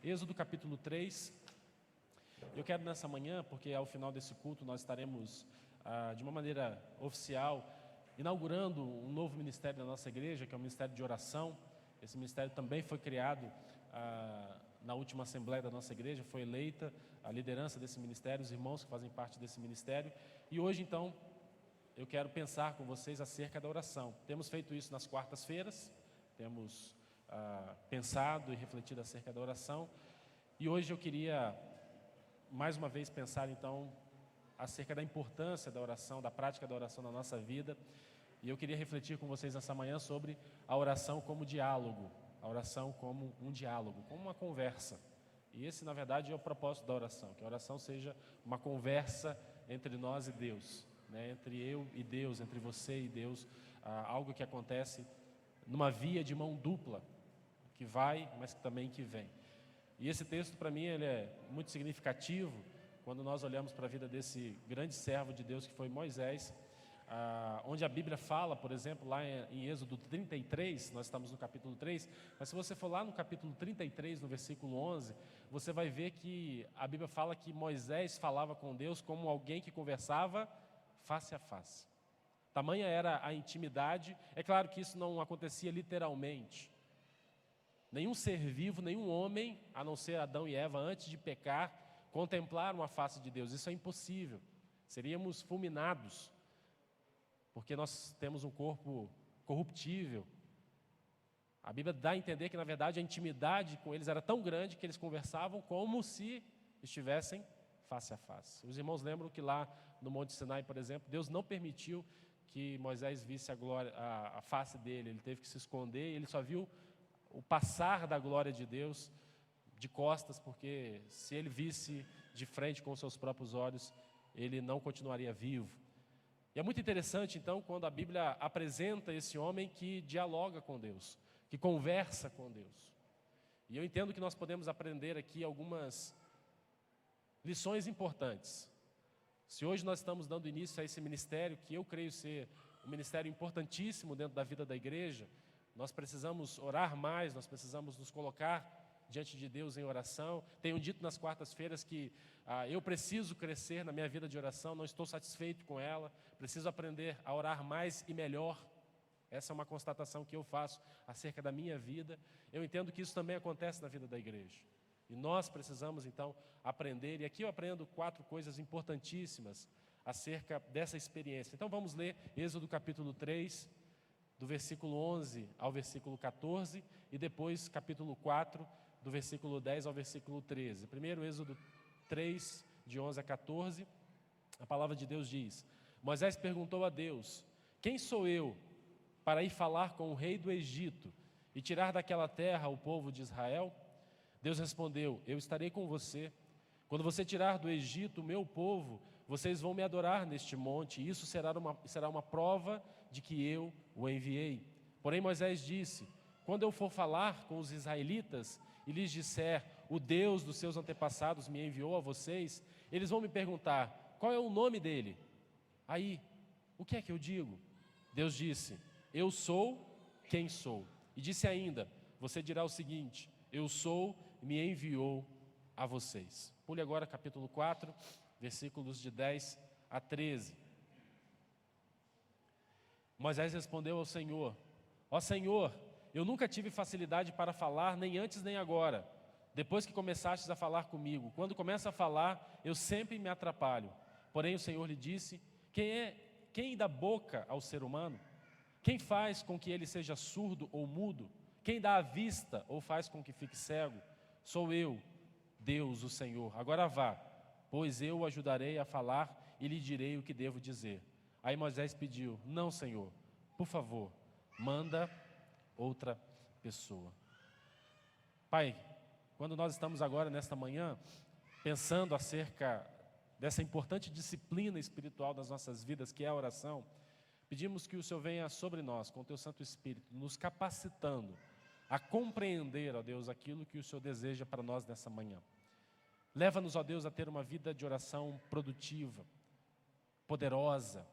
Êxodo capítulo 3. Eu quero nessa manhã, porque ao final desse culto nós estaremos, de uma maneira oficial, inaugurando um novo ministério da nossa igreja, que é o Ministério de Oração. Esse ministério também foi criado na última assembleia da nossa igreja, foi eleita a liderança desse ministério, os irmãos que fazem parte desse ministério. E hoje, então, eu quero pensar com vocês acerca da oração. Temos feito isso nas quartas-feiras, temos pensado e refletido acerca da oração. E hoje eu queria, mais uma vez, pensar, então, acerca da importância da oração, da prática da oração na nossa vida. E eu queria refletir com vocês nessa manhã sobre a oração como diálogo, a oração como um diálogo, como uma conversa. E esse, na verdade, é o propósito da oração, que a oração seja uma conversa entre nós e Deus, né? Entre eu e Deus, entre você e Deus, algo que acontece numa via de mão dupla, que vai, mas também que vem. E esse texto, para mim, ele é muito significativo quando nós olhamos para a vida desse grande servo de Deus que foi Moisés, onde a Bíblia fala, por exemplo, lá em Êxodo 33, nós estamos no capítulo 3, mas se você for lá no capítulo 33, no versículo 11, você vai ver que a Bíblia fala que Moisés falava com Deus como alguém que conversava face a face. Tamanha era a intimidade. É claro que isso não acontecia literalmente. Nenhum ser vivo, nenhum homem, a não ser Adão e Eva, antes de pecar, contemplaram a face de Deus. Isso é impossível. Seríamos fulminados, porque nós temos um corpo corruptível. A Bíblia dá a entender que, na verdade, a intimidade com eles era tão grande que eles conversavam como se estivessem face a face. Os irmãos lembram que lá no Monte Sinai, por exemplo, Deus não permitiu que Moisés visse a face dele. Ele teve que se esconder, ele só viu o passar da glória de Deus de costas, porque se ele visse de frente com os seus próprios olhos, ele não continuaria vivo. E é muito interessante, então, quando a Bíblia apresenta esse homem que dialoga com Deus, que conversa com Deus. E eu entendo que nós podemos aprender aqui algumas lições importantes. Se hoje nós estamos dando início a esse ministério, que eu creio ser um ministério importantíssimo dentro da vida da igreja, nós precisamos orar mais, nós precisamos nos colocar diante de Deus em oração. Tenho dito nas quartas-feiras que eu preciso crescer na minha vida de oração, não estou satisfeito com ela, preciso aprender a orar mais e melhor. Essa é uma constatação que eu faço acerca da minha vida. Eu entendo que isso também acontece na vida da igreja. E nós precisamos, então, aprender. E aqui eu aprendo 4 coisas importantíssimas acerca dessa experiência. Então vamos ler Êxodo capítulo 3, do versículo 11 ao versículo 14, e depois capítulo 4, do versículo 10 ao versículo 13. Primeiro, Êxodo 3, de 11 a 14, a palavra de Deus diz: Moisés perguntou a Deus: quem sou eu para ir falar com o rei do Egito e tirar daquela terra o povo de Israel? Deus respondeu: eu estarei com você. Quando você tirar do Egito o meu povo, vocês vão me adorar neste monte, e isso será uma prova de que eu o enviei. Porém Moisés disse: quando eu for falar com os israelitas e lhes disser, o Deus dos seus antepassados me enviou a vocês, eles vão me perguntar, qual é o nome dele? Aí, o que é que eu digo? Deus disse: eu sou quem sou. E disse ainda: você dirá o seguinte: eu sou, me enviou a vocês. Pule agora capítulo 4, versículos de 10 a 13. Moisés respondeu ao Senhor: ó Senhor, eu nunca tive facilidade para falar, nem antes nem agora, depois que começastes a falar comigo. Quando começo a falar, eu sempre me atrapalho. Porém o Senhor lhe disse: quem dá boca ao ser humano? Quem faz com que ele seja surdo ou mudo? Quem dá a vista ou faz com que fique cego? Sou eu, Deus, o Senhor. Agora vá, pois eu o ajudarei a falar e lhe direi o que devo dizer. Aí Moisés pediu: não, Senhor, por favor, manda outra pessoa. Pai, quando nós estamos agora nesta manhã pensando acerca dessa importante disciplina espiritual das nossas vidas, que é a oração, pedimos que o Senhor venha sobre nós com o Teu Santo Espírito, nos capacitando a compreender, ó Deus, aquilo que o Senhor deseja para nós nessa manhã. Leva-nos, ó Deus, a ter uma vida de oração produtiva, poderosa,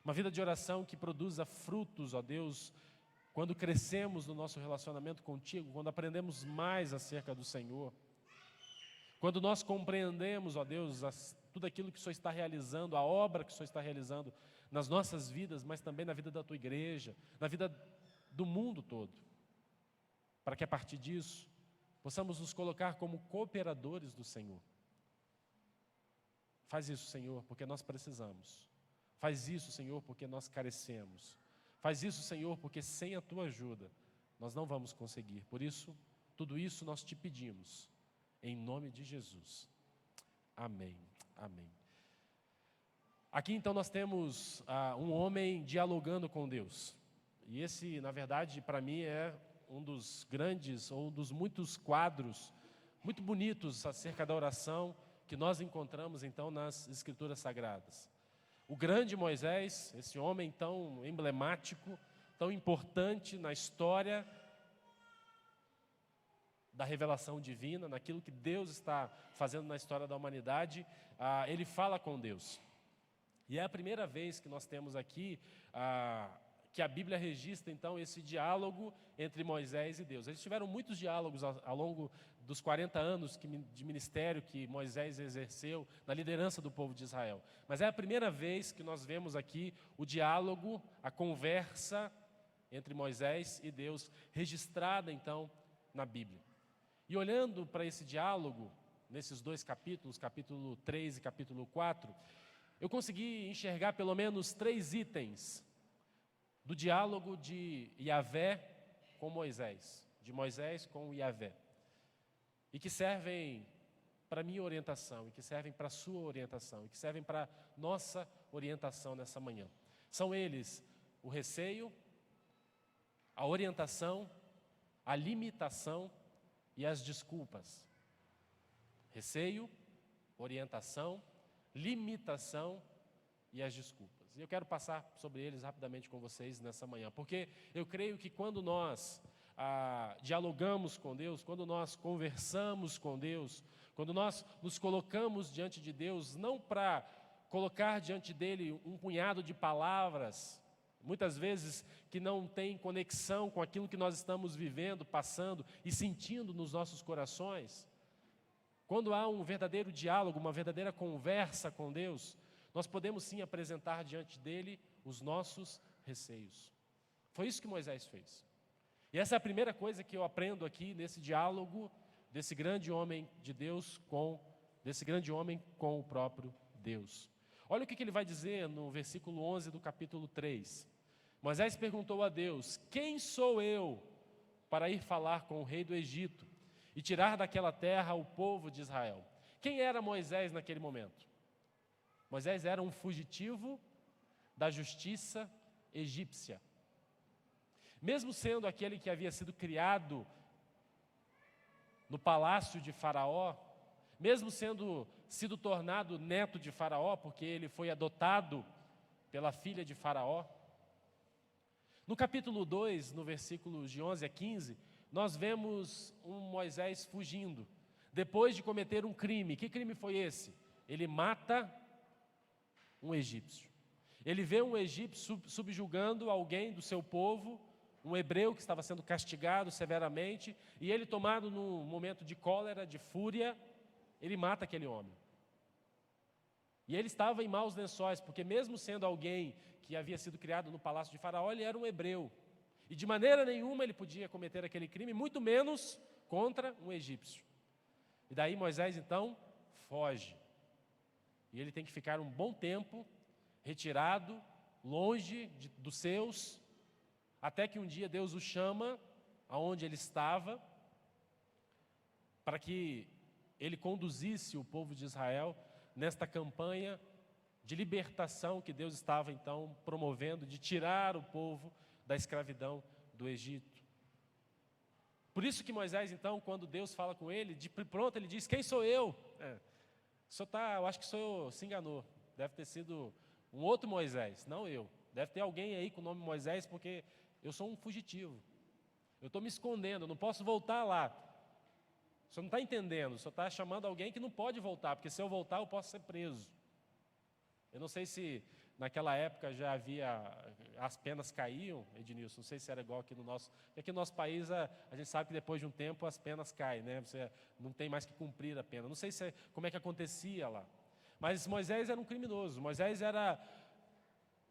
uma vida de oração que produza frutos, ó Deus, quando crescemos no nosso relacionamento contigo, quando aprendemos mais acerca do Senhor, quando nós compreendemos, ó Deus, tudo aquilo que o Senhor está realizando, a obra que o Senhor está realizando nas nossas vidas, mas também na vida da tua igreja, na vida do mundo todo, para que a partir disso possamos nos colocar como cooperadores do Senhor. Faz isso, Senhor, porque nós precisamos. Faz isso, Senhor, porque nós carecemos. Faz isso, Senhor, porque sem a tua ajuda nós não vamos conseguir. Por isso, tudo isso nós te pedimos, em nome de Jesus. Amém. Amém. Aqui então nós temos um homem dialogando com Deus. E esse, na verdade, para mim é um dos grandes, ou um dos muitos quadros muito bonitos acerca da oração que nós encontramos então nas Escrituras Sagradas. O grande Moisés, esse homem tão emblemático, tão importante na história da revelação divina, naquilo que Deus está fazendo na história da humanidade, ele fala com Deus. E é a primeira vez que nós temos aqui que a Bíblia registra então esse diálogo entre Moisés e Deus. Eles tiveram muitos diálogos ao longo dos 40 anos de ministério que Moisés exerceu na liderança do povo de Israel. Mas é a primeira vez que nós vemos aqui o diálogo, a conversa entre Moisés e Deus, registrada então na Bíblia. E olhando para esse diálogo, nesses dois capítulos, capítulo 3 e capítulo 4, eu consegui enxergar pelo menos 3 itens do diálogo de Yahvé com Moisés, de Moisés com Yahvé, e que servem para a minha orientação, e que servem para a sua orientação, e que servem para a nossa orientação nessa manhã. São eles o receio, a orientação, a limitação e as desculpas. Receio, orientação, limitação e as desculpas. E eu quero passar sobre eles rapidamente com vocês nessa manhã, porque eu creio que quando nós dialogamos com Deus, quando nós conversamos com Deus, quando nós nos colocamos diante de Deus, não para colocar diante dele um punhado de palavras, muitas vezes que não tem conexão com aquilo que nós estamos vivendo, passando e sentindo nos nossos corações. Quando há um verdadeiro diálogo, uma verdadeira conversa com Deus, nós podemos sim apresentar diante dele os nossos receios. Foi isso que Moisés fez. E essa é a primeira coisa que eu aprendo aqui nesse diálogo desse grande homem de Deus desse grande homem com o próprio Deus. Olha o que ele vai dizer no versículo 11 do capítulo 3. Moisés perguntou a Deus: quem sou eu para ir falar com o rei do Egito e tirar daquela terra o povo de Israel? Quem era Moisés naquele momento? Moisés era um fugitivo da justiça egípcia. Mesmo sendo aquele que havia sido criado no palácio de Faraó, mesmo sido tornado neto de Faraó, porque ele foi adotado pela filha de Faraó, no capítulo 2, no versículos de 11 a 15, nós vemos um Moisés fugindo, depois de cometer um crime. Que crime foi esse? Ele mata um egípcio. Ele vê um egípcio subjugando alguém do seu povo, um hebreu que estava sendo castigado severamente, e ele, tomado num momento de cólera, de fúria, ele mata aquele homem. E ele estava em maus lençóis, porque mesmo sendo alguém que havia sido criado no palácio de Faraó, ele era um hebreu. E de maneira nenhuma ele podia cometer aquele crime, muito menos contra um egípcio. E daí Moisés então foge. E ele tem que ficar um bom tempo retirado, longe dos seus, até que um dia Deus o chama aonde ele estava, para que ele conduzisse o povo de Israel nesta campanha de libertação que Deus estava então promovendo, de tirar o povo da escravidão do Egito. Por isso que Moisés então, quando Deus fala com ele, de pronto ele diz: quem sou eu? Eu acho que o senhor se enganou, deve ter sido um outro Moisés, não eu. Deve ter alguém aí com o nome Moisés, porque eu sou um fugitivo. Eu estou me escondendo, eu não posso voltar lá. O senhor não está entendendo, o senhor está chamando alguém que não pode voltar, porque se eu voltar eu posso ser preso. Eu não sei se naquela época já havia, as penas caíam, Ednilson, não sei se era igual aqui no nosso, porque aqui no nosso país a gente sabe que depois de um tempo as penas caem, né? Você não tem mais que cumprir a pena. Não sei como é que acontecia lá. Mas Moisés era um criminoso, Moisés era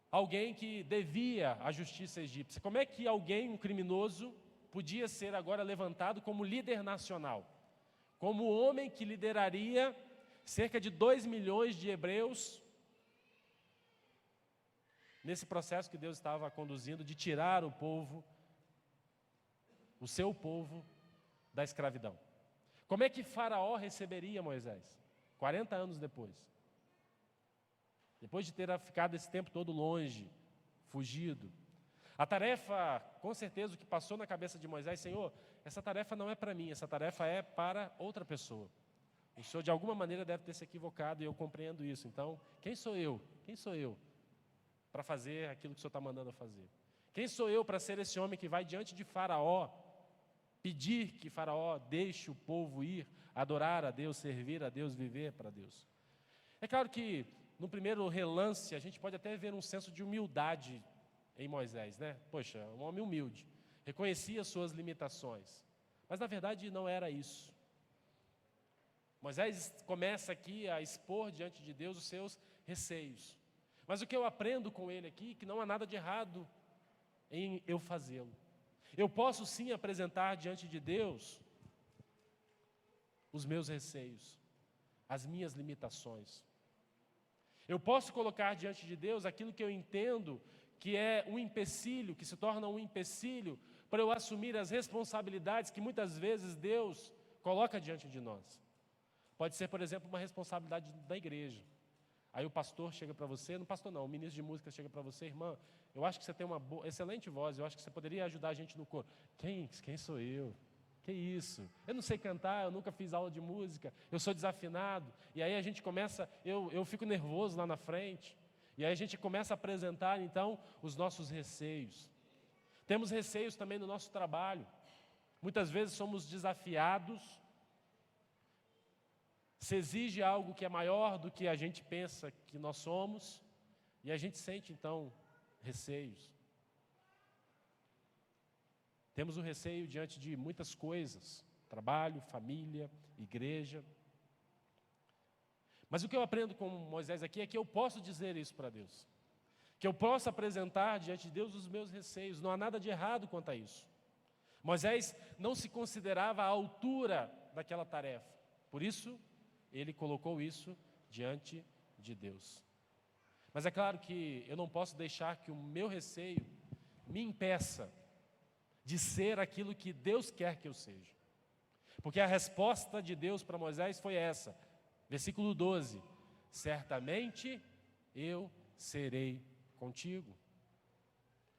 alguém que devia a justiça egípcia. Como é que alguém, um criminoso, podia ser agora levantado como líder nacional? Como homem que lideraria cerca de 2 milhões de hebreus nesse processo que Deus estava conduzindo de tirar o seu povo, da escravidão. Como é que Faraó receberia Moisés? 40 anos depois de ter ficado esse tempo todo longe, fugido. A tarefa, com certeza, o que passou na cabeça de Moisés: Senhor, essa tarefa não é para mim, essa tarefa é para outra pessoa. O Senhor, de alguma maneira, deve ter se equivocado e eu compreendo isso. Então, quem sou eu? Quem sou eu para fazer aquilo que o Senhor está mandando eu fazer? Quem sou eu para ser esse homem que vai diante de Faraó, pedir que Faraó deixe o povo ir, adorar a Deus, servir a Deus, viver para Deus? É claro que, no primeiro relance, a gente pode até ver um senso de humildade em Moisés, né? Poxa, um homem humilde, reconhecia suas limitações, mas na verdade não era isso. Moisés começa aqui a expor diante de Deus os seus receios, mas o que eu aprendo com ele aqui é que não há nada de errado em eu fazê-lo. Eu posso sim apresentar diante de Deus os meus receios, as minhas limitações. Eu posso colocar diante de Deus aquilo que eu entendo que é um empecilho, que se torna um empecilho para eu assumir as responsabilidades que muitas vezes Deus coloca diante de nós. Pode ser, por exemplo, uma responsabilidade da igreja. Aí o pastor chega para você, não pastor não, o ministro de música chega para você: irmã, eu acho que você tem uma excelente voz, eu acho que você poderia ajudar a gente no coro. Quem sou eu? Que isso? Eu não sei cantar, eu nunca fiz aula de música, eu sou desafinado. E aí a gente começa, eu fico nervoso lá na frente. E aí a gente começa a apresentar, então, os nossos receios. Temos receios também no nosso trabalho. Muitas vezes somos desafiados, se exige algo que é maior do que a gente pensa que nós somos, e a gente sente, então, receios. Temos o receio diante de muitas coisas: trabalho, família, igreja. Mas o que eu aprendo com Moisés aqui é que eu posso dizer isso para Deus, que eu posso apresentar diante de Deus os meus receios. Não há nada de errado quanto a isso. Moisés não se considerava à altura daquela tarefa, por isso ele colocou isso diante de Deus. Mas é claro que eu não posso deixar que o meu receio me impeça de ser aquilo que Deus quer que eu seja. Porque a resposta de Deus para Moisés foi essa, versículo 12: certamente eu serei contigo.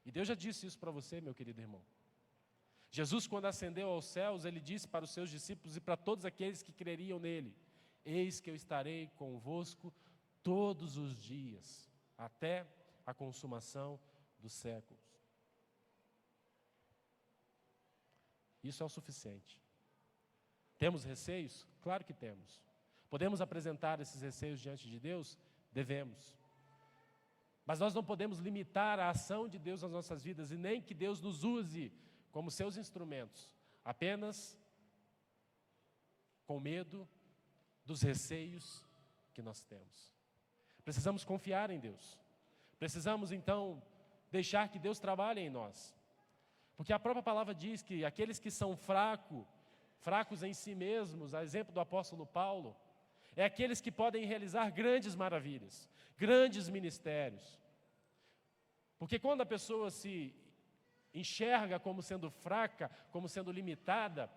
E Deus já disse isso para você, meu querido irmão. Jesus, quando ascendeu aos céus, ele disse para os seus discípulos e para todos aqueles que creriam nele: eis que eu estarei convosco todos os dias, até a consumação dos séculos. Isso é o suficiente. Temos receios? Claro que temos. Podemos apresentar esses receios diante de Deus? Devemos. Mas nós não podemos limitar a ação de Deus nas nossas vidas e nem que Deus nos use como seus instrumentos, apenas com medo dos receios que nós temos. Precisamos confiar em Deus. Precisamos, então, deixar que Deus trabalhe em nós. Porque a própria palavra diz que aqueles que são fracos em si mesmos, a exemplo do apóstolo Paulo, é aqueles que podem realizar grandes maravilhas, grandes ministérios. Porque quando a pessoa se enxerga como sendo fraca, como sendo limitada,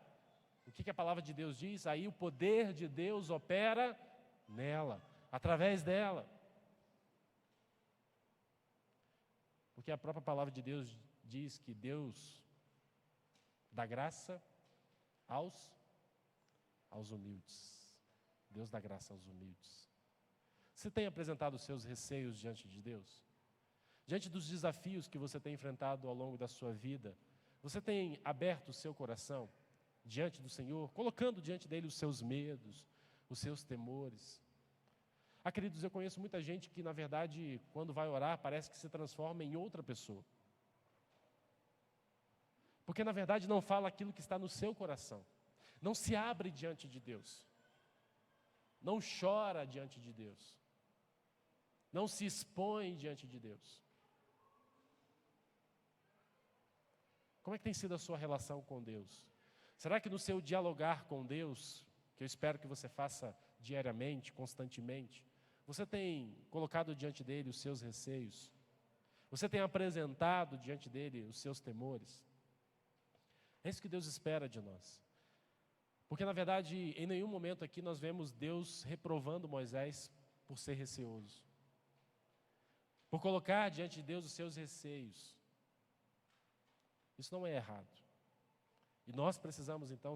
o que a palavra de Deus diz? Aí o poder de Deus opera nela, através dela. Porque a própria palavra de Deus diz que Deus dá graça aos humildes. Deus dá graça aos humildes. Você tem apresentado os seus receios diante de Deus? Diante dos desafios que você tem enfrentado ao longo da sua vida, você tem aberto o seu coração diante do Senhor, colocando diante dele os seus medos, os seus temores? Queridos, eu conheço muita gente que, na verdade, quando vai orar, parece que se transforma em outra pessoa. Porque, na verdade, não fala aquilo que está no seu coração. Não se abre diante de Deus. Não chora diante de Deus. Não se expõe diante de Deus. Como é que tem sido a sua relação com Deus? Será que no seu dialogar com Deus, que eu espero que você faça diariamente, constantemente, você tem colocado diante dele os seus receios? Você tem apresentado diante dele os seus temores? É isso que Deus espera de nós. Porque, na verdade, em nenhum momento aqui nós vemos Deus reprovando Moisés por ser receoso. Por colocar diante de Deus os seus receios. Isso não é errado. E nós precisamos, então,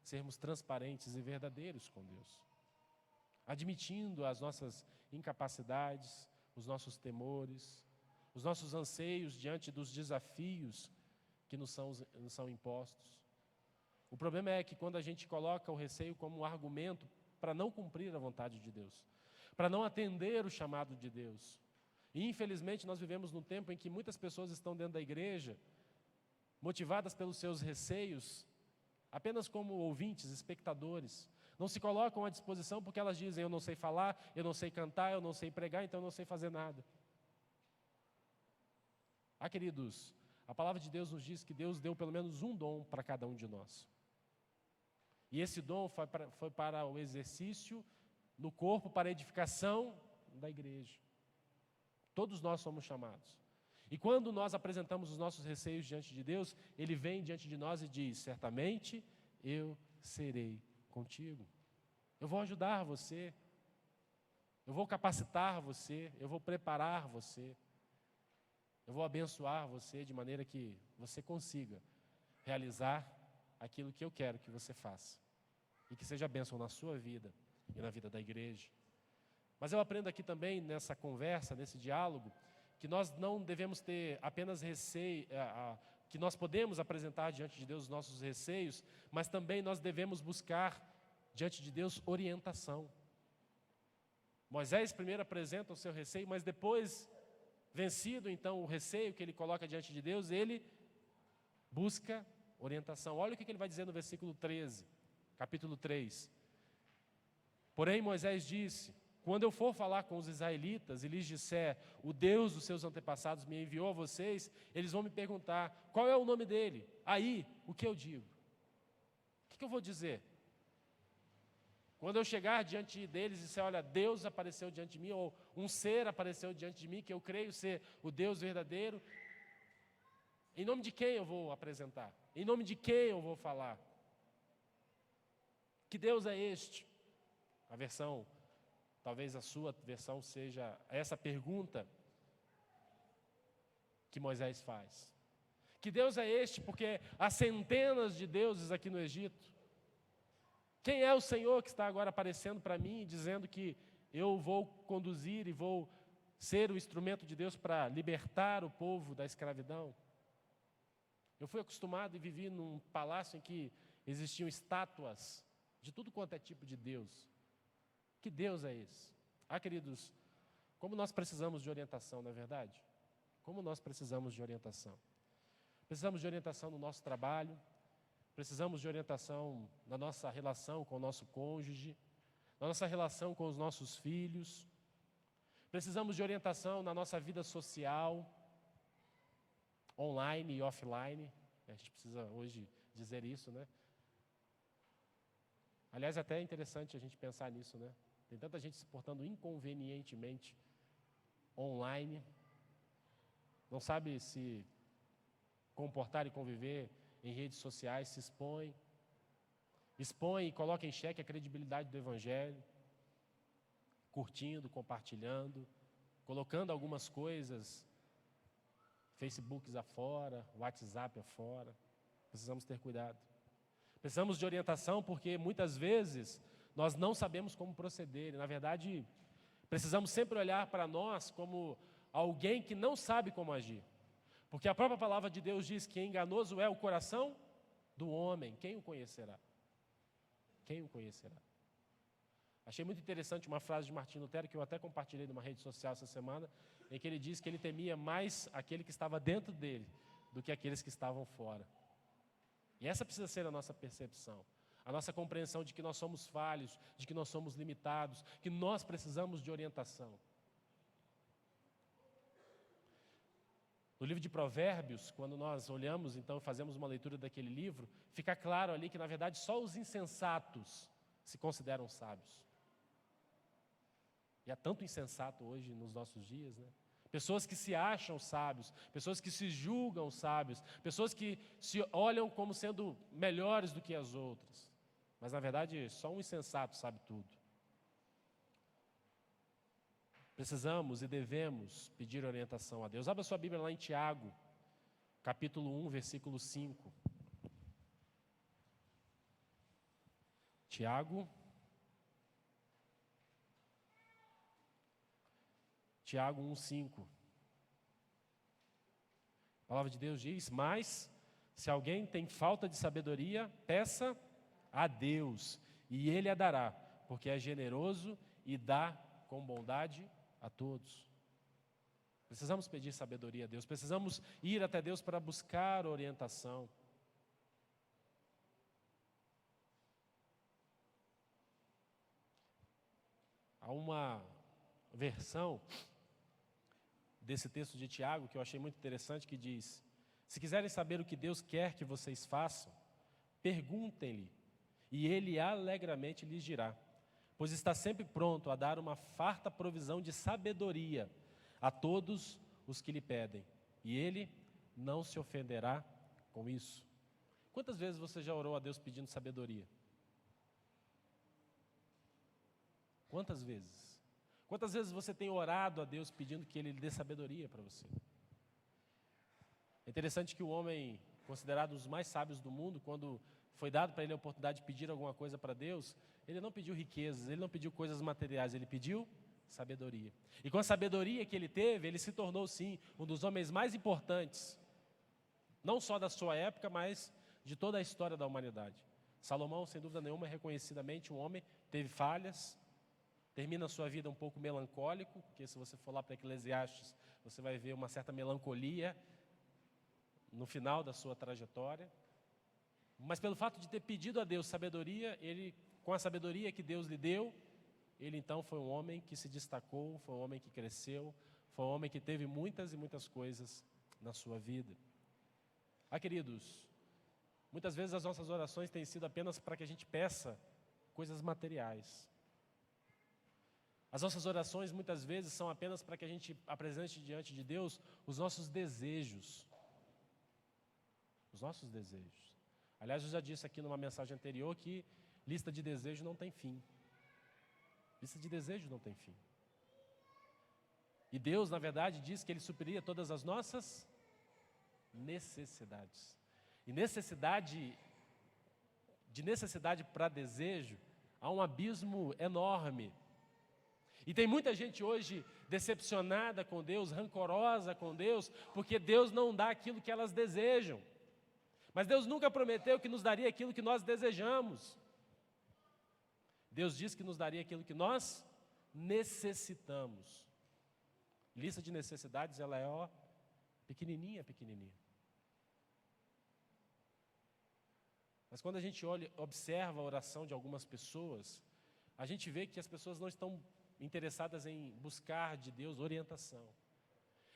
sermos transparentes e verdadeiros com Deus. Admitindo as nossas incapacidades, os nossos temores, os nossos anseios diante dos desafios que nos são impostos. O problema é que quando a gente coloca o receio como um argumento para não cumprir a vontade de Deus, para não atender o chamado de Deus. E infelizmente nós vivemos num tempo em que muitas pessoas estão dentro da igreja, motivadas pelos seus receios, apenas como ouvintes, espectadores. Não se colocam à disposição porque elas dizem: eu não sei falar, eu não sei cantar, eu não sei pregar, então eu não sei fazer nada. Queridos, a palavra de Deus nos diz que Deus deu pelo menos um dom para cada um de nós. E esse dom foi para o exercício no corpo, para a edificação da igreja. Todos nós somos chamados. E quando nós apresentamos os nossos receios diante de Deus, Ele vem diante de nós e diz: certamente eu serei contigo. Eu vou ajudar você. Eu vou capacitar você. Eu vou preparar você. Eu vou abençoar você de maneira que você consiga realizar aquilo que eu quero que você faça. E que seja bênção na sua vida e na vida da igreja. Mas eu aprendo aqui também, nessa conversa, nesse diálogo, que nós não devemos ter apenas receio, que nós podemos apresentar diante de Deus os nossos receios, mas também nós devemos buscar diante de Deus orientação. Moisés primeiro apresenta o seu receio, mas depois, vencido então o receio que ele coloca diante de Deus, ele busca orientação. Olha o que ele vai dizer no versículo 13, capítulo 3. Porém Moisés disse: quando eu for falar com os israelitas e lhes disser: o Deus dos seus antepassados me enviou a vocês, eles vão me perguntar: qual é o nome dele? Aí, o que eu digo? O que eu vou dizer? Quando eu chegar diante deles e disser: olha, Deus apareceu diante de mim, ou um ser apareceu diante de mim, que eu creio ser o Deus verdadeiro, em nome de quem eu vou apresentar? Em nome de quem eu vou falar? Que Deus é este? Talvez a sua versão seja essa pergunta que Moisés faz. Que Deus é este? Porque há centenas de deuses aqui no Egito. Quem é o Senhor que está agora aparecendo para mim, dizendo que eu vou conduzir e vou ser o instrumento de Deus para libertar o povo da escravidão? Eu fui acostumado e vivi num palácio em que existiam estátuas de tudo quanto é tipo de Deus. Que Deus é esse? Queridos, como nós precisamos de orientação, não é verdade? Como nós precisamos de orientação? Precisamos de orientação no nosso trabalho, precisamos de orientação na nossa relação com o nosso cônjuge, na nossa relação com os nossos filhos, precisamos de orientação na nossa vida social, online e offline. A gente precisa hoje dizer isso, né? Aliás, até é interessante a gente pensar nisso, né? Tem tanta gente se portando inconvenientemente online, não sabe se comportar e conviver em redes sociais, se expõe e coloca em xeque a credibilidade do Evangelho, curtindo, compartilhando, colocando algumas coisas, Facebooks afora, WhatsApp afora. Precisamos ter cuidado. Precisamos de orientação porque muitas vezes nós não sabemos como proceder. E, na verdade, precisamos sempre olhar para nós como alguém que não sabe como agir. Porque a própria palavra de Deus diz que enganoso é o coração do homem. Quem o conhecerá? Quem o conhecerá? Achei muito interessante uma frase de Martim Lutero, que eu até compartilhei numa rede social essa semana, em que ele diz que ele temia mais aquele que estava dentro dele do que aqueles que estavam fora. E essa precisa ser a nossa percepção, a nossa compreensão de que nós somos falhos, de que nós somos limitados, que nós precisamos de orientação. No livro de Provérbios, quando nós olhamos, então, fazemos uma leitura daquele livro, fica claro ali que, na verdade, só os insensatos se consideram sábios. E há tanto insensato hoje nos nossos dias, né? Pessoas que se acham sábios, pessoas que se julgam sábios, pessoas que se olham como sendo melhores do que as outras. Mas, na verdade, só um insensato sabe tudo. Precisamos e devemos pedir orientação a Deus. Abra sua Bíblia lá em Tiago, capítulo 1, versículo 5. Tiago 1:5. A palavra de Deus diz: mas, se alguém tem falta de sabedoria, peça a Deus, e Ele a dará, porque é generoso e dá com bondade a todos. Precisamos pedir sabedoria a Deus, precisamos ir até Deus para buscar orientação. Há uma versão desse texto de Tiago que eu achei muito interessante, que diz: se quiserem saber o que Deus quer que vocês façam, perguntem-lhe, e Ele alegremente lhes dirá, pois está sempre pronto a dar uma farta provisão de sabedoria a todos os que lhe pedem, e Ele não se ofenderá com isso. Quantas vezes você já orou a Deus pedindo sabedoria? Quantas vezes? Quantas vezes você tem orado a Deus pedindo que Ele lhe dê sabedoria para você? É interessante que o homem, considerado os mais sábios do mundo, quando foi dado para ele a oportunidade de pedir alguma coisa para Deus, ele não pediu riquezas, ele não pediu coisas materiais, ele pediu sabedoria. E com a sabedoria que ele teve, ele se tornou, sim, um dos homens mais importantes, não só da sua época, mas de toda a história da humanidade. Salomão, sem dúvida nenhuma, é reconhecidamente um homem, teve falhas, termina a sua vida um pouco melancólico, porque se você for lá para Eclesiastes, você vai ver uma certa melancolia no final da sua trajetória. Mas pelo fato de ter pedido a Deus sabedoria, ele, com a sabedoria que Deus lhe deu, ele então foi um homem que se destacou, foi um homem que cresceu, foi um homem que teve muitas e muitas coisas na sua vida. Queridos, muitas vezes as nossas orações têm sido apenas para que a gente peça coisas materiais. As nossas orações muitas vezes são apenas para que a gente apresente diante de Deus os nossos desejos. Os nossos desejos. Aliás, eu já disse aqui numa mensagem anterior que lista de desejos não tem fim. Lista de desejos não tem fim. E Deus, na verdade, diz que Ele supriria todas as nossas necessidades. E de necessidade para desejo, há um abismo enorme. E tem muita gente hoje decepcionada com Deus, rancorosa com Deus, porque Deus não dá aquilo que elas desejam. Mas Deus nunca prometeu que nos daria aquilo que nós desejamos. Deus diz que nos daria aquilo que nós necessitamos. Lista de necessidades, ela é pequenininha, pequenininha. Mas quando a gente observa a oração de algumas pessoas, a gente vê que as pessoas não estão interessadas em buscar de Deus orientação.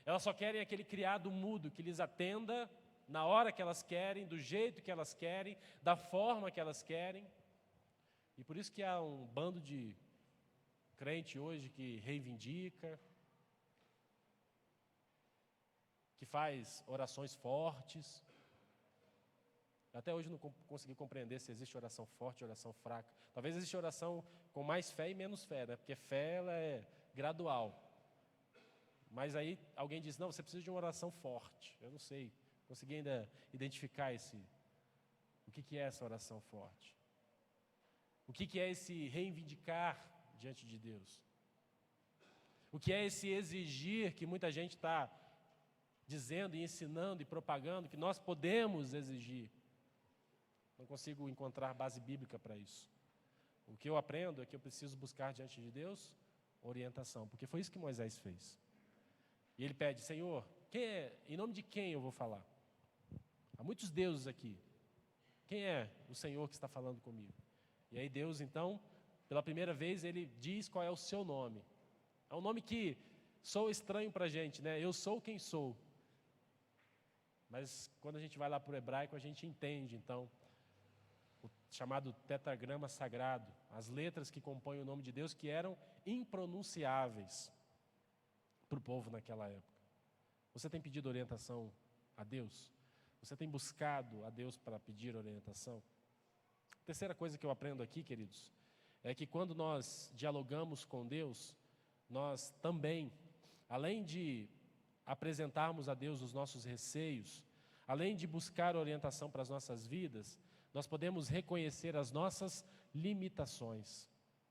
Elas só querem aquele criado mudo que lhes atenda na hora que elas querem, do jeito que elas querem, da forma que elas querem. E por isso que há um bando de crente hoje que reivindica, que faz orações fortes. Até hoje não consegui compreender se existe oração forte e oração fraca. Talvez exista oração com mais fé e menos fé, né? Porque fé ela é gradual. Mas aí alguém diz, não, você precisa de uma oração forte. Eu não sei, consegui ainda identificar o que é essa oração forte. O que é esse reivindicar diante de Deus? O que é esse exigir que muita gente está dizendo e ensinando e propagando, que nós podemos exigir? Não consigo encontrar base bíblica para isso. O que eu aprendo é que eu preciso buscar diante de Deus orientação, porque foi isso que Moisés fez. E ele pede: Senhor, em nome de quem eu vou falar? Há muitos deuses aqui. Quem é o Senhor que está falando comigo? E aí Deus, então, pela primeira vez, ele diz qual é o seu nome. É um nome que soa estranho para a gente, né? Eu sou quem sou. Mas quando a gente vai lá para o hebraico, a gente entende, então, o chamado tetragrama sagrado, as letras que compõem o nome de Deus, que eram impronunciáveis para o povo naquela época. Você tem pedido orientação a Deus? Você tem buscado a Deus para pedir orientação? A terceira coisa que eu aprendo aqui, queridos, é que quando nós dialogamos com Deus, nós também, além de apresentarmos a Deus os nossos receios, além de buscar orientação para as nossas vidas, nós podemos reconhecer as nossas limitações.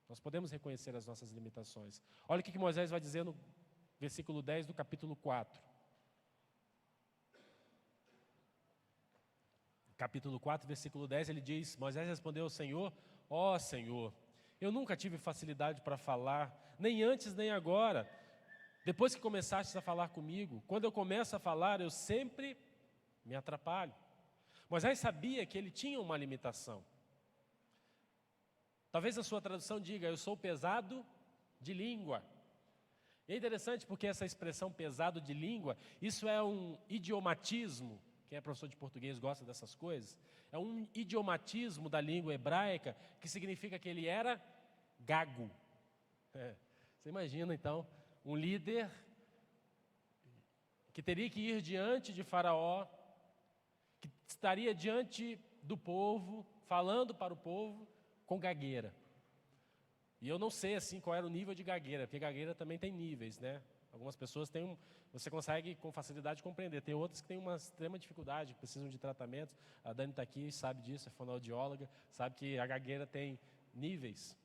Nós podemos reconhecer as nossas limitações. Olha o que Moisés vai dizer no versículo 10 do capítulo 4. Capítulo 4, versículo 10, ele diz: Moisés respondeu ao Senhor: ó Senhor, eu nunca tive facilidade para falar, nem antes nem agora. Depois que começaste a falar comigo, quando eu começo a falar, eu sempre me atrapalho. Moisés sabia que ele tinha uma limitação. Talvez a sua tradução diga: eu sou pesado de língua. E é interessante porque essa expressão pesado de língua, isso é um idiomatismo. Quem é professor de português gosta dessas coisas. É um idiomatismo da língua hebraica que significa que ele era gago. Você imagina, então, um líder que teria que ir diante de Faraó, que estaria diante do povo, falando para o povo com gagueira. E eu não sei assim qual era o nível de gagueira, porque gagueira também tem níveis, né? Algumas pessoas têm você consegue com facilidade compreender. Tem outras que têm uma extrema dificuldade, que precisam de tratamentos. A Dani está aqui, sabe disso, é fonoaudióloga, sabe que a gagueira tem níveis.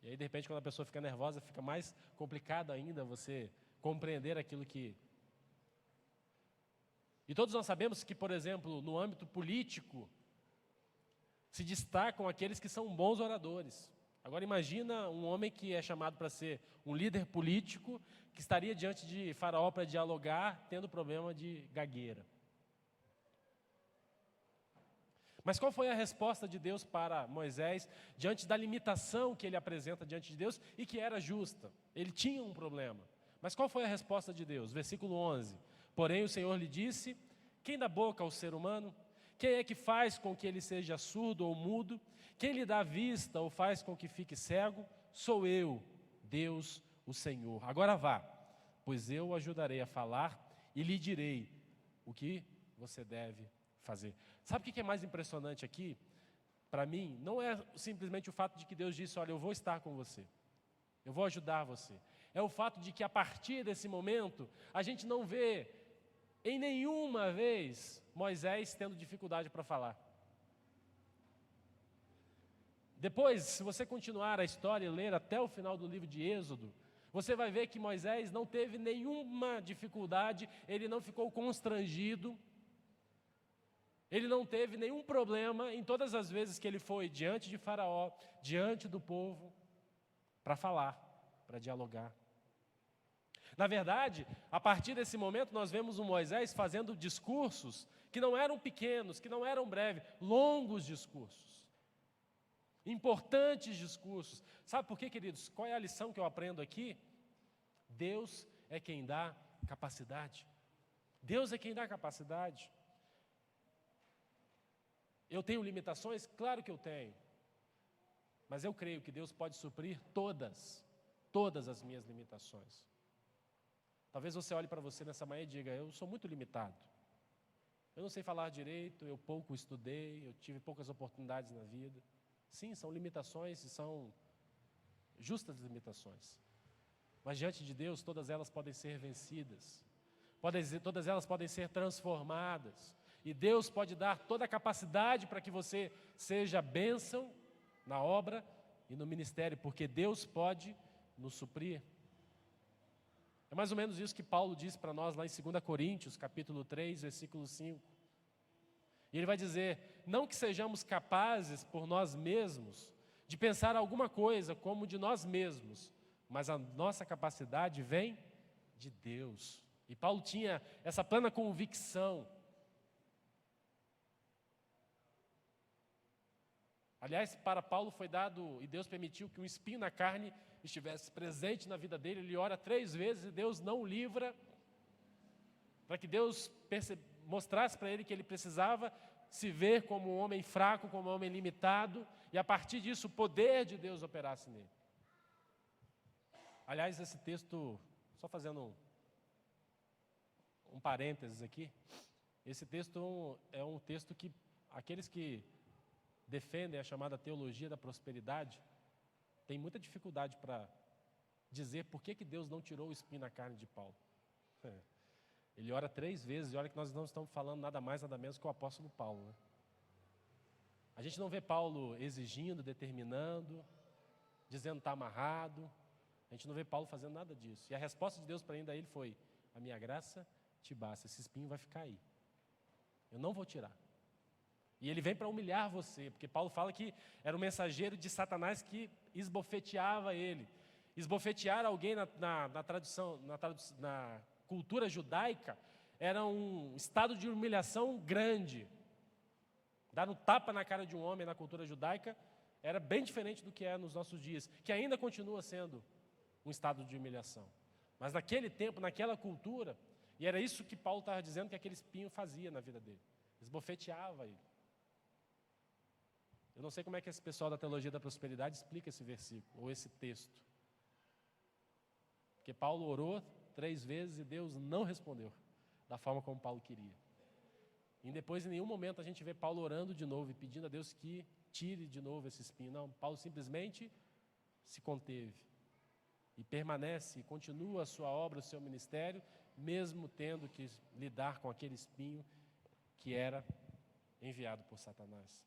E aí, de repente, quando a pessoa fica nervosa, fica mais complicado ainda você compreender aquilo que... E todos nós sabemos que, por exemplo, no âmbito político, se destacam aqueles que são bons oradores. Agora imagina um homem que é chamado para ser um líder político, que estaria diante de Faraó para dialogar, tendo problema de gagueira. Mas qual foi a resposta de Deus para Moisés, diante da limitação que ele apresenta diante de Deus, e que era justa? Ele tinha um problema. Mas qual foi a resposta de Deus? Versículo 11. Porém o Senhor lhe disse: quem dá boca ao ser humano? Quem é que faz com que ele seja surdo ou mudo? Quem lhe dá vista ou faz com que fique cego? Sou eu, Deus, o Senhor. Agora vá, pois eu o ajudarei a falar e lhe direi o que você deve fazer. Sabe o que é mais impressionante aqui? Para mim, não é simplesmente o fato de que Deus disse: olha, eu vou estar com você, eu vou ajudar você. É o fato de que a partir desse momento, a gente não vê em nenhuma vez Moisés tendo dificuldade para falar. Depois, se você continuar a história e ler até o final do livro de Êxodo, você vai ver que Moisés não teve nenhuma dificuldade, ele não ficou constrangido, ele não teve nenhum problema em todas as vezes que ele foi diante de Faraó, diante do povo, para falar, para dialogar. Na verdade, a partir desse momento nós vemos o Moisés fazendo discursos que não eram pequenos, que não eram breves, longos discursos. Importantes discursos. Sabe por quê, queridos? Qual é a lição que eu aprendo aqui? Deus é quem dá capacidade. Deus é quem dá capacidade. Eu tenho limitações? Claro que eu tenho. Mas eu creio que Deus pode suprir todas as minhas limitações. Talvez você olhe para você nessa manhã e diga: eu sou muito limitado. Eu não sei falar direito, eu pouco estudei, eu tive poucas oportunidades na vida. Sim, são limitações e são justas limitações. Mas diante de Deus, todas elas podem ser vencidas. Todas elas podem ser transformadas. E Deus pode dar toda a capacidade para que você seja bênção na obra e no ministério, porque Deus pode nos suprir. É mais ou menos isso que Paulo diz para nós lá em 2 Coríntios, capítulo 3, versículo 5. E ele vai dizer: não que sejamos capazes por nós mesmos de pensar alguma coisa como de nós mesmos, mas a nossa capacidade vem de Deus. E Paulo tinha essa plena convicção. Aliás, para Paulo foi dado, e Deus permitiu que um espinho na carne estivesse presente na vida dele. Ele ora 3 vezes e Deus não o livra, para que Deus mostrasse para ele que ele precisava se ver como um homem fraco, como um homem limitado, e a partir disso o poder de Deus operasse nele. Aliás, esse texto, só fazendo um parênteses aqui, esse texto é um texto que aqueles que defendem a chamada teologia da prosperidade têm muita dificuldade para dizer por que Deus não tirou o espinho na carne de Paulo. Ele ora 3 vezes, e olha que nós não estamos falando nada mais, nada menos que o apóstolo Paulo, né? A gente não vê Paulo exigindo, determinando, dizendo está amarrado. A gente não vê Paulo fazendo nada disso. E a resposta de Deus para ele foi: a minha graça te basta, esse espinho vai ficar aí. Eu não vou tirar. E ele vem para humilhar você, porque Paulo fala que era um mensageiro de Satanás que esbofeteava ele. Esbofetear alguém na cultura judaica era um estado de humilhação grande. Dar um tapa na cara de um homem na cultura judaica era bem diferente do que é nos nossos dias, que ainda continua sendo um estado de humilhação. Mas naquele tempo, naquela cultura, e era isso que Paulo estava dizendo que aquele espinho fazia na vida dele. Esbofeteava ele. Eu não sei como é que esse pessoal da teologia da prosperidade explica esse versículo, ou esse texto. Porque Paulo orou 3 vezes e Deus não respondeu da forma como Paulo queria. E depois, em nenhum momento, a gente vê Paulo orando de novo e pedindo a Deus que tire de novo esse espinho. Não, Paulo simplesmente se conteve. E permanece, e continua a sua obra, o seu ministério, mesmo tendo que lidar com aquele espinho que era enviado por Satanás.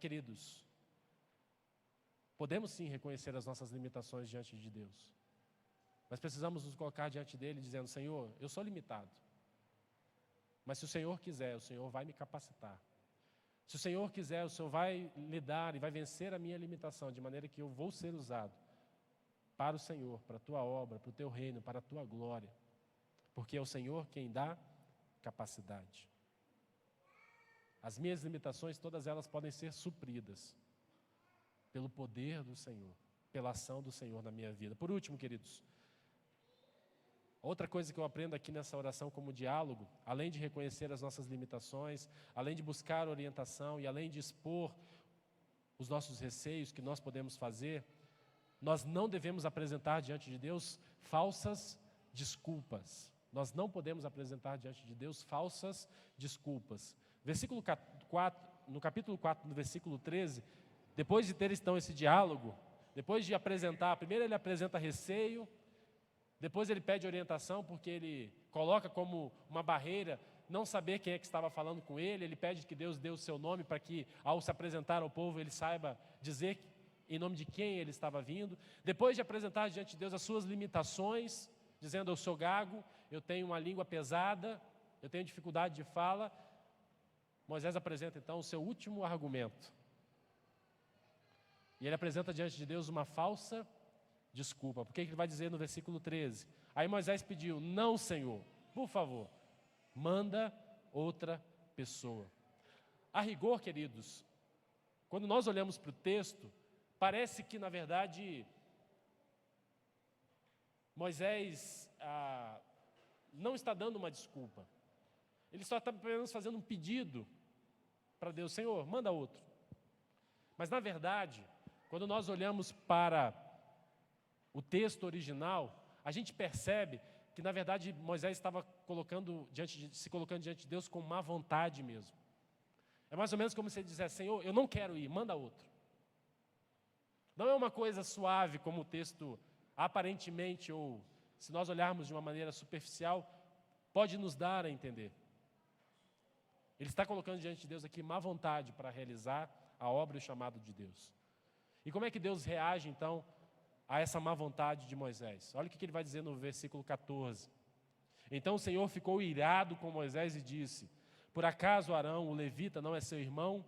Queridos, podemos sim reconhecer as nossas limitações diante de Deus. Mas precisamos nos colocar diante dele dizendo: Senhor, eu sou limitado. Mas se o Senhor quiser, o Senhor vai me capacitar. Se o Senhor quiser, o Senhor vai lidar e vai vencer a minha limitação, de maneira que eu vou ser usado para o Senhor, para a tua obra, para o teu reino, para a tua glória. Porque é o Senhor quem dá capacidade. As minhas limitações, todas elas podem ser supridas pelo poder do Senhor, pela ação do Senhor na minha vida. Por último, queridos, outra coisa que eu aprendo aqui nessa oração como diálogo, além de reconhecer as nossas limitações, além de buscar orientação e além de expor os nossos receios que nós podemos fazer, nós não devemos apresentar diante de Deus falsas desculpas. Nós não podemos apresentar diante de Deus falsas desculpas. No capítulo 4, no versículo 13, depois de ter então esse diálogo, depois de apresentar, primeiro ele apresenta receio, depois ele pede orientação, porque ele coloca como uma barreira não saber quem é que estava falando com ele. Ele pede que Deus dê o seu nome para que, ao se apresentar ao povo, ele saiba dizer em nome de quem ele estava vindo. Depois de apresentar diante de Deus as suas limitações, dizendo: eu sou gago, eu tenho uma língua pesada, eu tenho dificuldade de fala, Moisés apresenta então o seu último argumento. E ele apresenta diante de Deus uma falsa desculpa. Porque ele vai dizer no versículo 13: aí Moisés pediu: não, Senhor, por favor, manda outra pessoa. A rigor, queridos, quando nós olhamos para o texto, parece que, na verdade, Moisés não está dando uma desculpa. Ele só está apenas fazendo um pedido para Deus: Senhor, manda outro. Mas, na verdade, quando nós olhamos para o texto original, a gente percebe que, na verdade, Moisés estava se colocando diante de Deus com má vontade mesmo. É mais ou menos como se ele dissesse: Senhor, eu não quero ir, manda outro. Não é uma coisa suave, como o texto aparentemente, ou se nós olharmos de uma maneira superficial, pode nos dar a entender. Ele está colocando diante de Deus aqui má vontade para realizar a obra e o chamado de Deus. E como é que Deus reage, então, a essa má vontade de Moisés? Olha o que ele vai dizer no versículo 14. Então o Senhor ficou irado com Moisés e disse: por acaso Arão, o levita, não é seu irmão?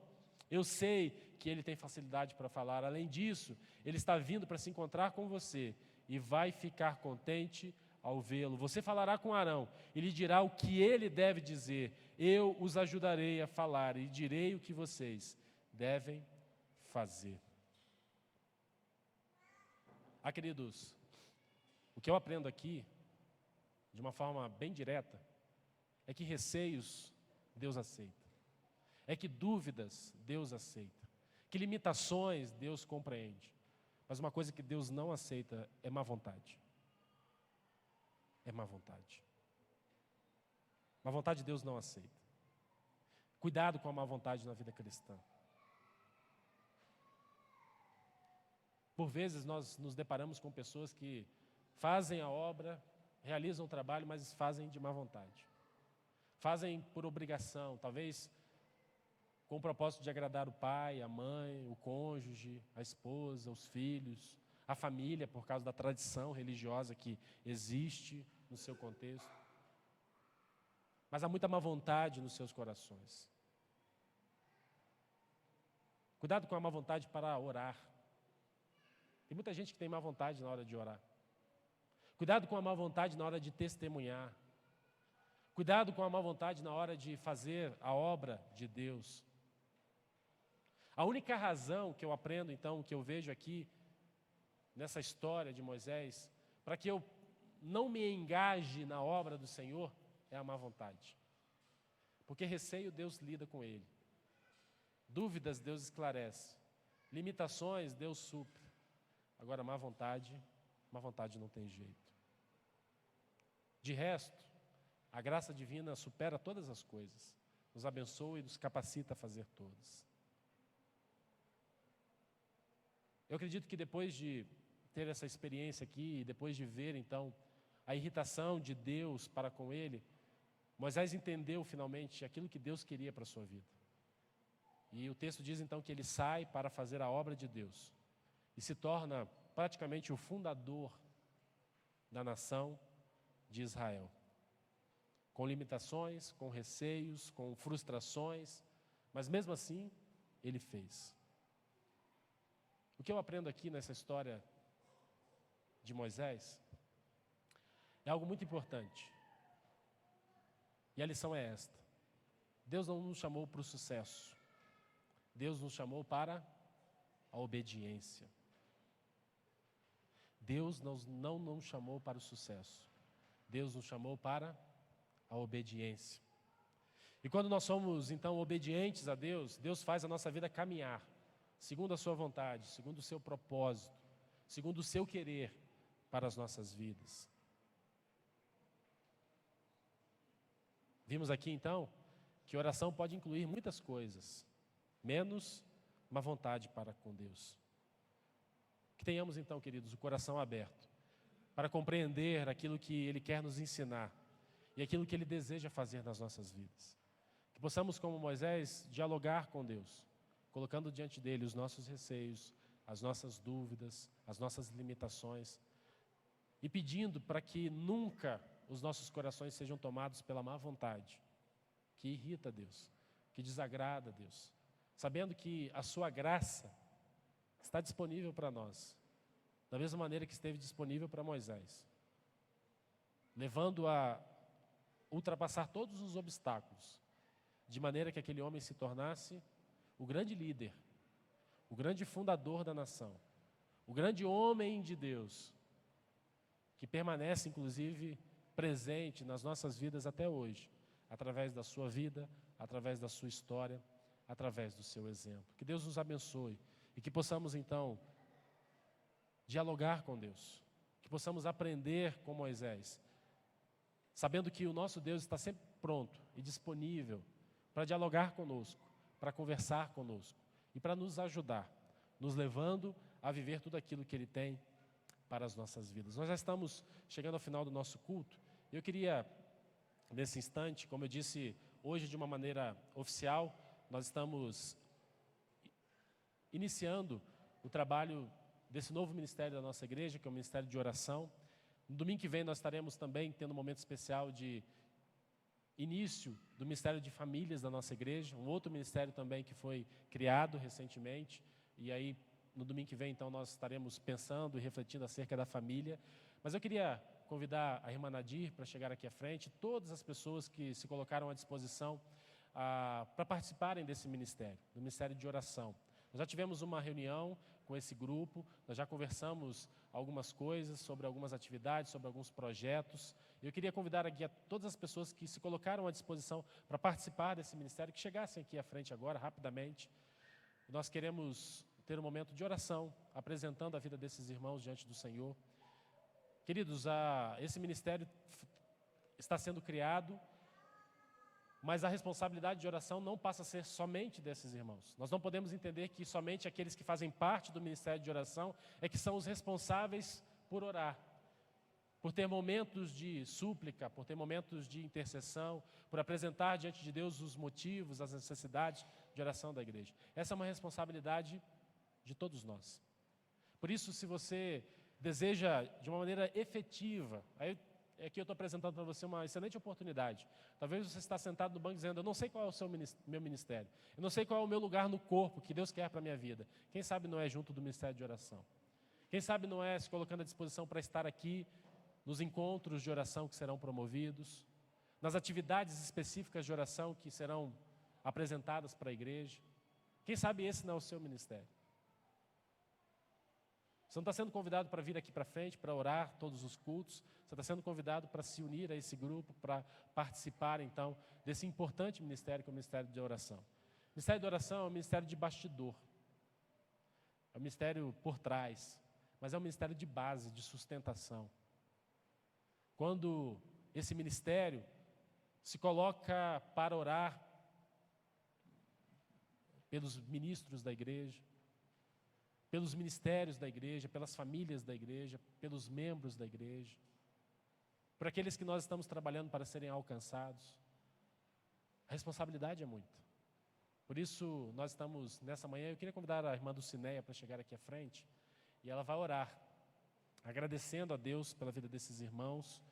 Eu sei que ele tem facilidade para falar. Além disso, ele está vindo para se encontrar com você e vai ficar contente ao vê-lo. Você falará com Arão e lhe dirá o que ele deve dizer. Eu os ajudarei a falar e direi o que vocês devem fazer. Queridos, o que eu aprendo aqui, de uma forma bem direta, é que receios Deus aceita, é que dúvidas Deus aceita, que limitações Deus compreende. Mas uma coisa que Deus não aceita é má vontade. É má vontade. Má vontade Deus não aceita. Cuidado com a má vontade na vida cristã. Por vezes nós nos deparamos com pessoas que fazem a obra, realizam o trabalho, mas fazem de má vontade. Fazem por obrigação, talvez com o propósito de agradar o pai, a mãe, o cônjuge, a esposa, os filhos, a família, por causa da tradição religiosa que existe no seu contexto. Mas há muita má vontade nos seus corações. Cuidado com a má vontade para orar. Tem muita gente que tem má vontade na hora de orar. Cuidado com a má vontade na hora de testemunhar. Cuidado com a má vontade na hora de fazer a obra de Deus. A única razão que eu aprendo, então, que eu vejo aqui, nessa história de Moisés, para que eu não me engaje na obra do Senhor, é a má vontade. Porque receio, Deus lida com ele. Dúvidas, Deus esclarece. Limitações, Deus supre. Agora, má vontade não tem jeito. De resto, a graça divina supera todas as coisas. Nos abençoa e nos capacita a fazer todas. Eu acredito que depois de ter essa experiência aqui, depois de ver, então, a irritação de Deus para com ele, Moisés entendeu finalmente aquilo que Deus queria para a sua vida. E o texto diz então que ele sai para fazer a obra de Deus e se torna praticamente o fundador da nação de Israel. Com limitações, com receios, com frustrações, mas mesmo assim, ele fez. O que eu aprendo aqui nessa história de Moisés é algo muito importante. E a lição é esta: Deus não nos chamou para o sucesso, Deus nos chamou para a obediência. Deus não nos chamou para o sucesso, Deus nos chamou para a obediência. E quando nós somos, então, obedientes a Deus, Deus faz a nossa vida caminhar, segundo a sua vontade, segundo o seu propósito, segundo o seu querer para as nossas vidas. Vimos aqui, então, que oração pode incluir muitas coisas, menos uma vontade para com Deus. Que tenhamos, então, queridos, o coração aberto para compreender aquilo que Ele quer nos ensinar e aquilo que Ele deseja fazer nas nossas vidas. Que possamos, como Moisés, dialogar com Deus, colocando diante dEle os nossos receios, as nossas dúvidas, as nossas limitações, e pedindo para que nunca os nossos corações sejam tomados pela má vontade, que irrita a Deus, que desagrada a Deus, sabendo que a sua graça está disponível para nós, da mesma maneira que esteve disponível para Moisés, levando a ultrapassar todos os obstáculos, de maneira que aquele homem se tornasse o grande líder, o grande fundador da nação, o grande homem de Deus, que permanece, inclusive, presente nas nossas vidas até hoje, através da sua vida, através da sua história, através do seu exemplo. Que Deus nos abençoe e que possamos, então, dialogar com Deus, que possamos aprender com Moisés, sabendo que o nosso Deus está sempre pronto e disponível para dialogar conosco, para conversar conosco e para nos ajudar, nos levando a viver tudo aquilo que Ele tem para as nossas vidas. Nós já estamos chegando ao final do nosso culto e eu queria, nesse instante, como eu disse hoje de uma maneira oficial, nós estamos iniciando o trabalho desse novo ministério da nossa igreja, que é o Ministério de Oração. No domingo que vem nós estaremos também tendo um momento especial de início do Ministério de Famílias da nossa igreja, um outro ministério também que foi criado recentemente, e aí no domingo que vem, então, nós estaremos pensando e refletindo acerca da família. Mas eu queria convidar a irmã Nadir para chegar aqui à frente, todas as pessoas que se colocaram à disposição para participarem desse ministério, do ministério de oração. Nós já tivemos uma reunião com esse grupo, nós já conversamos algumas coisas sobre algumas atividades, sobre alguns projetos. Eu queria convidar aqui a todas as pessoas que se colocaram à disposição para participar desse ministério, que chegassem aqui à frente agora, rapidamente. Nós queremos ter um momento de oração, apresentando a vida desses irmãos diante do Senhor. Queridos, esse ministério está sendo criado, mas a responsabilidade de oração não passa a ser somente desses irmãos. Nós não podemos entender que somente aqueles que fazem parte do ministério de oração é que são os responsáveis por orar, por ter momentos de súplica, por ter momentos de intercessão, por apresentar diante de Deus os motivos, as necessidades de oração da igreja. Essa é uma responsabilidade de todos nós. Por isso, se você deseja de uma maneira efetiva, aí aqui eu estou apresentando para você uma excelente oportunidade. Talvez você está sentado no banco dizendo, eu não sei qual é o meu ministério, eu não sei qual é o meu lugar no corpo que Deus quer para a minha vida. Quem sabe não é junto do ministério de oração? Quem sabe não é se colocando à disposição para estar aqui nos encontros de oração que serão promovidos, nas atividades específicas de oração que serão apresentadas para a igreja? Quem sabe esse não é o seu ministério? Você não está sendo convidado para vir aqui para frente, para orar todos os cultos. Você está sendo convidado para se unir a esse grupo, para participar, então, desse importante ministério que é o ministério de oração. O ministério de oração é um ministério de bastidor. É um ministério por trás, mas é um ministério de base, de sustentação. Quando esse ministério se coloca para orar pelos ministros da igreja, pelos ministérios da igreja, pelas famílias da igreja, pelos membros da igreja, por aqueles que nós estamos trabalhando para serem alcançados. A responsabilidade é muita. Por isso, nós estamos nessa manhã, eu queria convidar a irmã Dulcineia para chegar aqui à frente, e ela vai orar, agradecendo a Deus pela vida desses irmãos.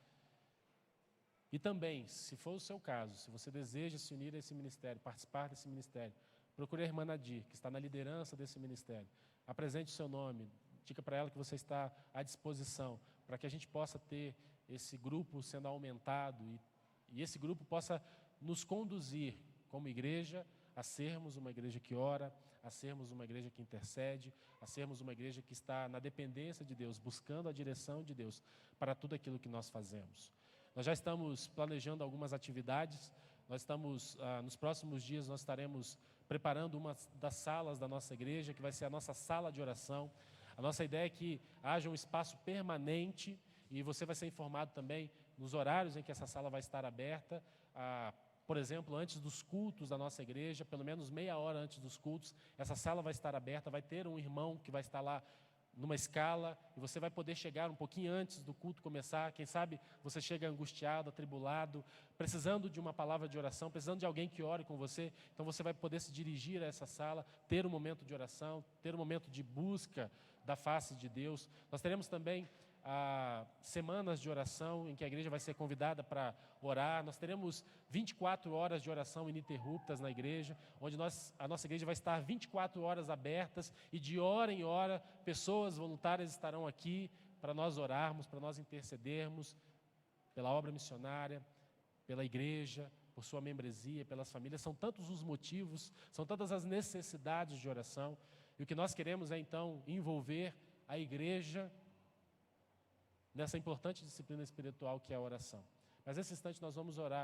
E também, se for o seu caso, se você deseja se unir a esse ministério, participar desse ministério, procure a irmã Nadir, que está na liderança desse ministério. Apresente o seu nome, diga para ela que você está à disposição, para que a gente possa ter esse grupo sendo aumentado e esse grupo possa nos conduzir como igreja a sermos uma igreja que ora, a sermos uma igreja que intercede, a sermos uma igreja que está na dependência de Deus, buscando a direção de Deus para tudo aquilo que nós fazemos. Nós já estamos planejando algumas atividades, nos próximos dias nós estaremos preparando uma das salas da nossa igreja, que vai ser a nossa sala de oração. A nossa ideia é que haja um espaço permanente e você vai ser informado também nos horários em que essa sala vai estar aberta. Por exemplo, antes dos cultos da nossa igreja, pelo menos meia hora antes dos cultos, essa sala vai estar aberta, vai ter um irmão que vai estar lá numa escala, e você vai poder chegar um pouquinho antes do culto começar. Quem sabe você chega angustiado, atribulado, precisando de uma palavra de oração, precisando de alguém que ore com você. Então você vai poder se dirigir a essa sala, ter um momento de oração, ter um momento de busca da face de Deus. Nós teremos também semanas de oração em que a igreja vai ser convidada para orar. Nós teremos 24 horas de oração ininterruptas na igreja, onde a nossa igreja vai estar 24 horas abertas e de hora em hora pessoas voluntárias estarão aqui para nós orarmos, para nós intercedermos pela obra missionária, pela igreja, por sua membresia, pelas famílias. São tantos os motivos, são tantas as necessidades de oração, e o que nós queremos é então envolver a igreja nessa importante disciplina espiritual que é a oração. Mas nesse instante nós vamos orar